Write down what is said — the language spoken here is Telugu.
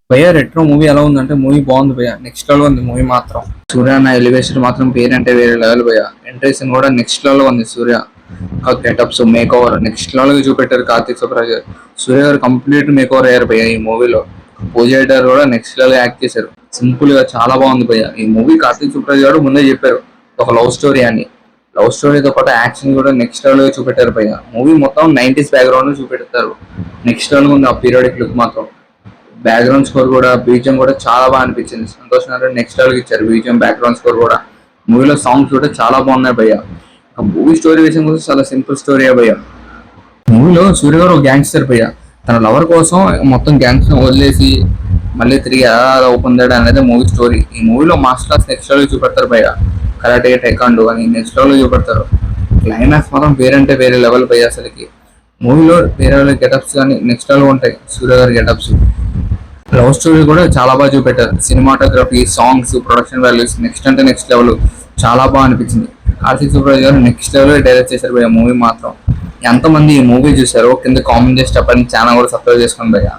భయ్య రెట్రో మూవీ ఎలా ఉందంటే మూవీ బాగుంది భయ్య, నెక్స్ట్ లెవెల్ ఉంది మూవీ మాత్రం. సూర్య అన్న ఎలివేషన్ మాత్రం పేరంటే వేరే లెవెల్ భయ్య. ఎంట్రీస్ కూడా నెక్స్ట్ లెవెల్ ఉంది. Suriya getups makeover next level గా చూపెట్టారు. కార్తీక్ సుబ్రాజ్ గారు, సూర్య గారు కంప్లీట్ మేక్ ఓవర్ అయ్యారు భయ్య ఈ మూవీలో. పూజా గారు కూడా నెక్స్ట్ లెవెల్ యాక్ట్ చేశారు. సింపుల్ గా చాలా బాగుంది భయ్య ఈ మూవీ. కార్తీక్ సుబ్రాజ్ గారు ముందే చెప్పారు ఒక లవ్ స్టోరీ అని. లవ్ స్టోరీతో పాటు యాక్షన్ కూడా నెక్స్ట్ లెవెల్ గా చూపెట్టారు భయ్య. మూవీ మొత్తం 90s బ్యాక్గ్రౌండ్ చూపెడతారు. నెక్స్ట్ లెవెల్ ఉంది ఆ పీరియాడిక్ లుక్ మాత్రం. బ్యాక్గ్రౌండ్ స్కోర్ కూడా బీజిఎం కూడా చాలా బాగా అనిపించింది. సంతోష్ నారాయణ నెక్స్ట్ లెవెల్ ఇచ్చారు బీజిఎం, బ్యాక్గ్రౌండ్ స్కోర్ కూడా. మూవీలో సాంగ్స్ కూడా చాలా బాగున్నాయి భయ్య. మూవీ స్టోరీ విషయం కూడా చాలా సింపుల్ స్టోరీ భయ్య. మూవీలో సూర్య గారు ఒక గ్యాంగ్స్టర్ భయ్య. తన లవర్ కోసం మొత్తం గ్యాంగ్స్ వదిలేసి మళ్ళీ తిరిగి ఎలా పొందాడు అనేది మూవీ స్టోరీ. ఈ మూవీలో మార్షల్ ఆర్ట్స్ నెక్స్ట్ లెవెల్ చూపెడతారు భయ్య. కరాటే, టైకాండో అని నెక్స్ట్ లెవెల్ చూపెడతారు. క్లైమాక్స్ మాత్రం వేరంటే వేరే లెవెల్ భయ్య. అసలుకి మూవీలో వేరే గెటప్స్ కానీ నెక్స్ట్ లెవెల్ ఉంటాయి. సూర్య గారి గెటప్స్, లవ్ స్టోరీ కూడా చాలా బాగా చూపెట్టారు. Cinematography, songs, production values next అంటే నెక్స్ట్ లెవెల్ చాలా బాగా అనిపించింది. కార్తీక్ సుబ్రాజ్ గారు నెక్స్ట్ లెవెల్ డైరెక్ట్ చేశారు భయ్య మూవీ మాత్రం. ఎంతమంది ఈ మూవీ చూసారో కింద కామెంట్ చేసి చెప్పండి. ఛానల్ కూడా సబ్స్క్రైబ్ చేసుకోండి భయ్య.